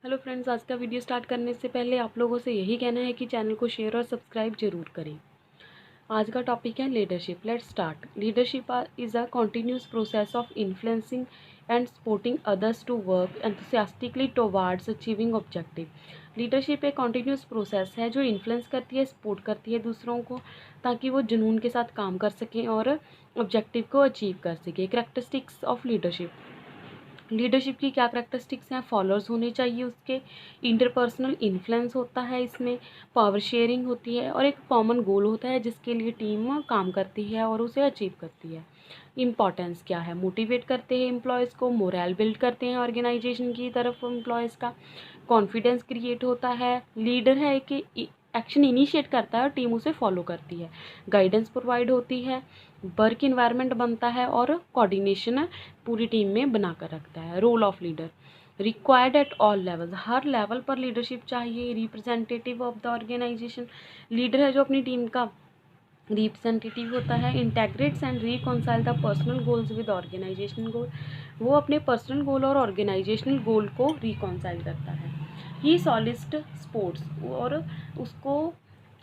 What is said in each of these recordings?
Hello friends, आज का video start करने से पहले आप लोगों से यही कहना है कि चैनल को शेयर और सब्सक्राइब जरूर करें। आज का टॉपिक है leadership. Let's start. Leadership is a continuous process of influencing and supporting others to work enthusiastically towards achieving objective. Leadership एक कंटिन्यूस प्रोसेस है जो इन्फ्लुएंस करती है, सपोर्ट करती है दूसरों को, ताकि वो जुनून के साथ काम कर सकें और ऑब्जेक्टिव को अचीव कर सकें। Characteristics of leadership. लीडरशिप की क्या करैक्टरिस्टिक्स हैं? फॉलोअर्स होने चाहिए उसके, इंटरपर्सनल इन्फ्लुएंस होता है इसमें, पावर शेयरिंग होती है और एक कॉमन गोल होता है जिसके लिए टीम काम करती है और उसे अचीव करती है। इम्पॉर्टेंस क्या है? मोटिवेट करते हैं एम्प्लॉयज़ को, मोरल बिल्ड करते हैं ऑर्गेनाइजेशन की तरफ एम्प्लॉयज़ का, कॉन्फिडेंस क्रिएट होता है। लीडर है कि एक्शन इनिशिएट करता है और टीम उसे फॉलो करती है। गाइडेंस प्रोवाइड होती है, वर्क इन्वायरमेंट बनता है और कोऑर्डिनेशन पूरी टीम में बनाकर रखता है। Role of leader required at all levels. हर लेवल पर लीडरशिप चाहिए। Representative of the organisation. Leader है जो अपनी टीम का रिप्रेजेंटेटिव होता है। Integrates and reconcile the personal goals with organisational goal. वो अपने पर्सनल गोल और ऑर्गेनाइजेशनल गोल को रिकॉन्साइल करता है। ही सॉलिस्ट स्पोर्ट्स, और उसको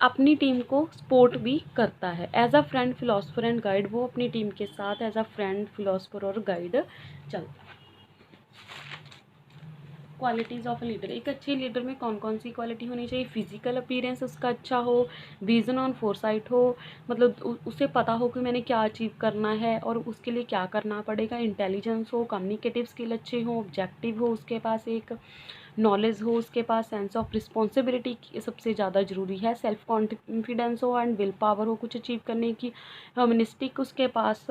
अपनी टीम को सपोर्ट भी करता है। As a friend, philosopher and guide. वो अपनी टीम के साथ एज अ फ्रेंड, फिलोसफर और गाइड चलता है। Qualities of leader. एक अच्छे लीडर में कौन कौन सी क्वालिटी होनी चाहिए? फिजिकल अपीयरेंस उसका अच्छा हो, विजन ऑन फोरसाइट हो, मतलब उसे पता हो कि मैंने क्या अचीव करना है और उसके लिए क्या करना पड़ेगा। इंटेलिजेंस हो, कम्युनिकेटिव स्किल अच्छे हो, ऑब्जेक्टिव हो उसके पास, एक नॉलेज हो उसके पास, सेंस ऑफ रिस्पॉन्सिबिलिटी सबसे ज़्यादा ज़रूरी है, सेल्फ कॉन्फिडेंस हो एंड विल पावर हो कुछ अचीव करने की, ह्यूमनिस्टिक उसके पास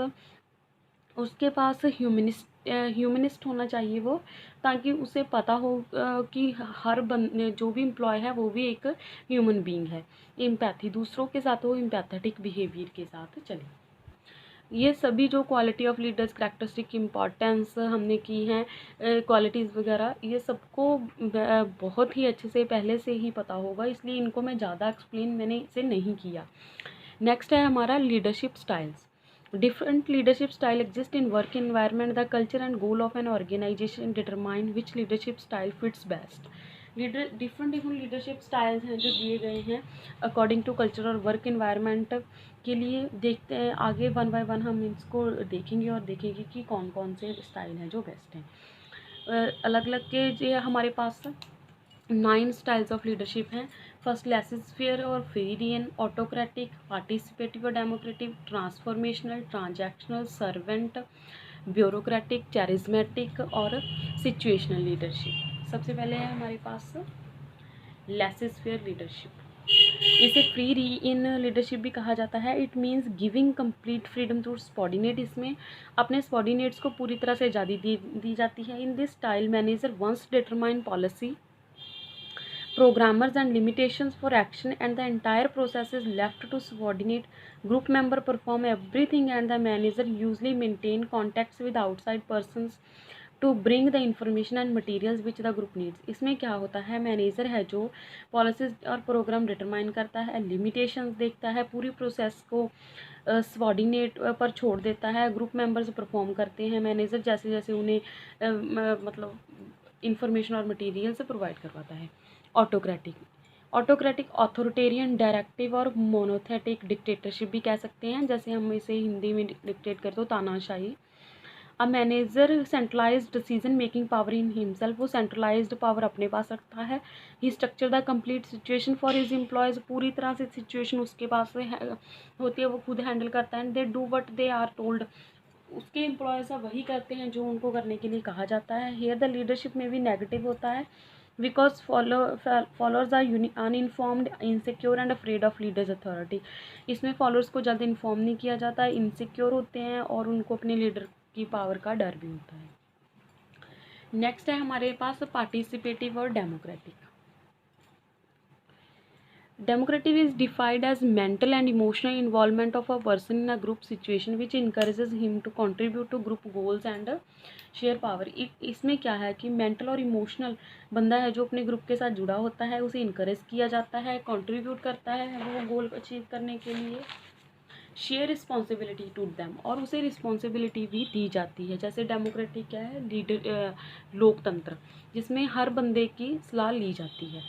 ह्यूमनिस्ट होना चाहिए वो, ताकि उसे पता हो कि हर जो भी एम्प्लॉय है वो भी एक ह्यूमन बीइंग है। एम्पैथी, दूसरों के साथ वो एम्पैथेटिक बिहेवियर के साथ चले। ये सभी जो quality of leaders, characteristic, importance हमने की हैं, क्वालिटीज़ वगैरह, ये सबको बहुत ही अच्छे से पहले से ही पता होगा, इसलिए इनको मैं ज़्यादा एक्सप्लेन मैंने इसे नहीं किया। नेक्स्ट है हमारा leadership styles. Different leadership style exist in work environment. The culture and goal of an organization determine which leadership style fits best. Different leadership styles हैं जो दिए गए हैं अकॉर्डिंग टू कल्चर और वर्क इन्वायरमेंट के लिए। देखते हैं आगे वन बाय वन हम इसको देखेंगे और देखेंगे कि कौन कौन से स्टाइल हैं जो बेस्ट हैं। अलग अलग के जो हमारे पास 9 स्टाइल्स ऑफ लीडरशिप हैं। फर्स्ट, लेसिस्फेयर और फ्रीडियन, ऑटोक्रेटिक, पार्टिसिपेटिव और democratic, transformational, transactional, servant, bureaucratic, charismatic और सिचुएशनल लीडरशिप। सबसे पहले है हमारे पास लेसिस्फेयर लीडरशिप। इसे फ्री इन लीडरशिप भी कहा जाता है। It means giving complete freedom to subordinate. इसमें अपने सबॉर्डिनेट्स को पूरी तरह से आज़ादी दी जाती है। In this style manager once determine policy, programmers and limitations for action, and the entire process is left to subordinate. Group member perform everything and the manager usually maintain contacts with outside persons to bring the information and materials which the group needs. इसमें क्या होता है? Manager है जो policies और programme determine करता है, limitations देखता है, पूरी प्रोसेस को सबॉर्डिनेट पर छोड़ देता है, ग्रुप मेंबर्स परफॉर्म करते हैं, मैनेजर जैसे जैसे उन्हें मतलब इंफॉर्मेशन और मटेरियल्स प्रोवाइड करवाता है। ऑटोक्रेटिक ऑथोरिटेरियन, डायरेक्टिव और मोनोथेटिक डिक्टेटरशिप भी कह सकते हैं, जैसे हम इसे हिंदी में डिक्टेट करते हो तानाशाही। A manager centralised decision making power in himself. वो सेंट्रलाइज्ड पावर अपने पास रखता है। He structure the complete situation for his employees. पूरी तरह से सिचुएशन उसके पास होती है, वो खुद हैंडल करता है। They do what they are told. उसके एम्प्लॉयज़ वही करते हैं जो उनको करने के लिए कहा जाता है। हेयर द लीडरशिप में भी नेगेटिव होता है, because followers are uninformed, insecure and afraid of leaders authority. इसमें फॉलोअर्स को ज़्यादा इन्फॉर्म नहीं किया जाता है, इनसिक्योर होते हैं और उनको अपने लीडर की पावर का डर भी होता है। नेक्स्ट है हमारे पास पार्टिसिपेटिव और democratic. Democratic is defined as mental and emotional involvement of a person in a group situation which encourages him to contribute to group goals and share power. इसमें क्या है कि मेंटल और इमोशनल बंदा है जो अपने ग्रुप के साथ जुड़ा होता है, उसे इनकरेज किया जाता है, कंट्रीब्यूट करता है वो गोल अचीव करने के लिए। शेयर रिस्पॉन्सिबिलिटी टू देम, और उसे रिस्पॉन्सिबिलिटी भी दी जाती है। जैसे डेमोक्रेटिक क्या है, लीडर लोकतंत्र, जिसमें हर बंदे की सलाह ली जाती है।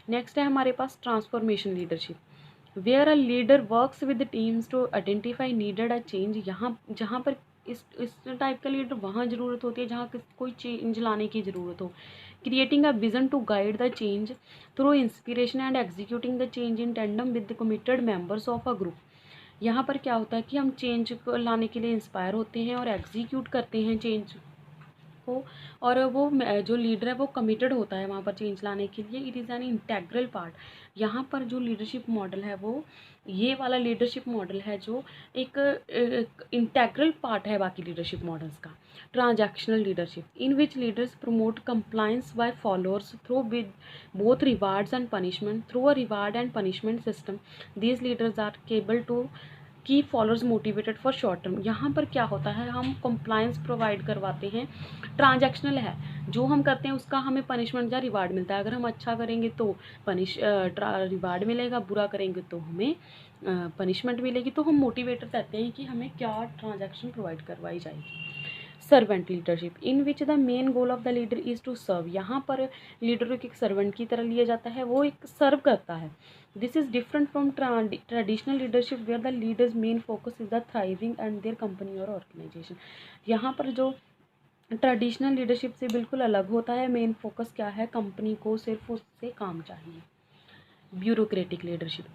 नेक्स्ट है हमारे पास transformation leadership, where a leader works with teams to identify needed a change. यहाँ जहाँ पर इस टाइप का लीडर वहाँ ज़रूरत होती है जहाँ कोई चेंज लाने की ज़रूरत हो। Creating a vision to guide the change through inspiration and executing the change in tandem with the committed members of a group. यहाँ पर क्या होता है कि हम चेंज को लाने के लिए इंस्पायर होते हैं और एग्जीक्यूट करते हैं चेंज को, और वो जो लीडर है वो कमिटेड होता है वहाँ पर चेंज लाने के लिए। It is an integral part. यहाँ पर जो लीडरशिप मॉडल है वो ये वाला लीडरशिप मॉडल है जो एक इंटेग्रल पार्ट है बाकी लीडरशिप मॉडल्स का। Transactional leadership in which leaders promote compliance by followers through with both rewards and punishment. Through a reward and punishment system these leaders are capable to keep followers motivated for short term. यहाँ पर क्या होता है, हम compliance provide करवाते हैं, transactional है, जो हम करते हैं उसका हमें पनिशमेंट या रिवार्ड मिलता है। अगर हम अच्छा करेंगे तो रिवार्ड मिलेगा, बुरा करेंगे तो हमें पनिशमेंट मिलेगी। तो हम मोटिवेटेड रहते हैं कि हमें क्या ट्रांजैक्शन प्रोवाइड करवाई जाएगी। Servant leadership in which the main goal of the leader is to serve. यहाँ पर लीडर को एक सर्वेंट की तरह लिया जाता है, वो एक सर्व करता है। This is different from traditional leadership where the leaders main focus is the thriving and their company और ऑर्गेनाइजेशन। यहाँ पर जो ट्रेडिशनल लीडरशिप से बिल्कुल अलग होता है, मेन फोकस क्या है, कंपनी को सिर्फ उससे काम चाहिए। Bureaucratic leadership.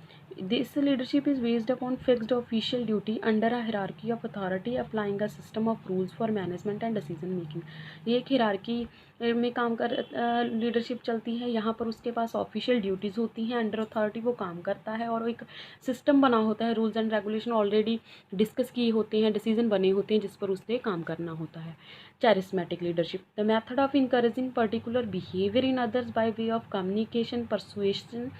This leadership is based upon fixed official duty under a hierarchy of authority, applying a system of rules for management and decision making. ये एक हिरारकी में काम कर लीडरशिप चलती है। यहाँ पर उसके पास ऑफिशियल ड्यूटीज़ होती हैं, अंडर अथॉरिटी वो काम करता है, और एक सिस्टम बना होता है, rules and regulation already discuss किए होते हैं, डिसीजन बने होते हैं जिस पर उससे काम करना होता है। charismatic leadership, the method of encouraging particular behavior in others by way of communication, persuasion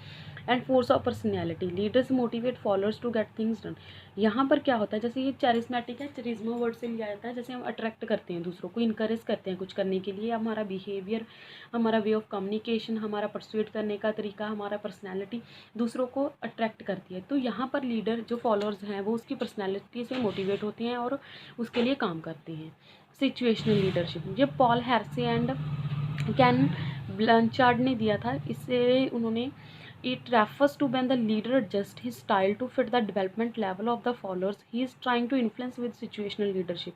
and force of personality. Leaders motivate followers to get things done. यहाँ पर क्या होता है, जैसे ये charismatic है, charisma वर्ड से लिया जाता है, जैसे हम अट्रैक्ट करते हैं दूसरों को, इनकरेज करते हैं कुछ करने के लिए। हमारा बिहेवियर, हमारा वे ऑफ कम्युनिकेशन, हमारा परसुएट करने का तरीका, हमारा पर्सनैलिटी दूसरों को अट्रैक्ट करती है। तो यहाँ पर लीडर जो फॉलोअर्स हैं वो उसकी पर्सनैलिटी से मोटिवेट होते हैं और उसके लिए काम करते हैं। सिचुएशनल लीडरशिप, ये Paul Hersey and Ken Blanchard ने दिया था। इससे उन्होंने it refers to when the leader adjust his style to fit the development level of the followers, he is trying to influence with situational leadership.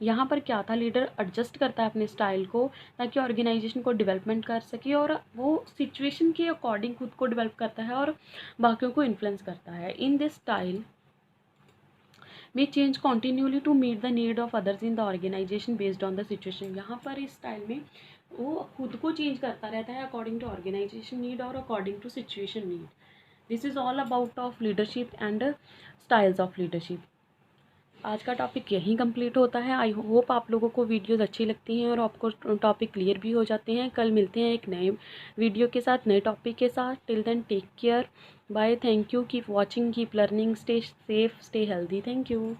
यहाँ पर क्या था, लीडर एडजस्ट करता है अपने स्टाइल को ताकि ऑर्गेनाइजेशन को डेवलपमेंट कर सके, और वो सिचुएशन के अकॉर्डिंग खुद को डेवलप करता है और बाकियों को इन्फ्लुएंस करता है। In this style may change continually to meet the need of others in the organization based on the situation। यहाँ पर इस स्टाइल में वो खुद को चेंज करता रहता है अकॉर्डिंग टू ऑर्गेनाइजेशन नीड और according to situation need. This is all about of leadership and styles of leadership. आज का टॉपिक यहीं कंप्लीट होता है। आई होप आप लोगों को वीडियोस अच्छी लगती हैं और आपको टॉपिक क्लियर भी हो जाते हैं। कल मिलते हैं एक नए वीडियो के साथ, नए टॉपिक के साथ। Till then take care, bye, thank you, keep watching, keep learning, stay safe, stay healthy, thank you.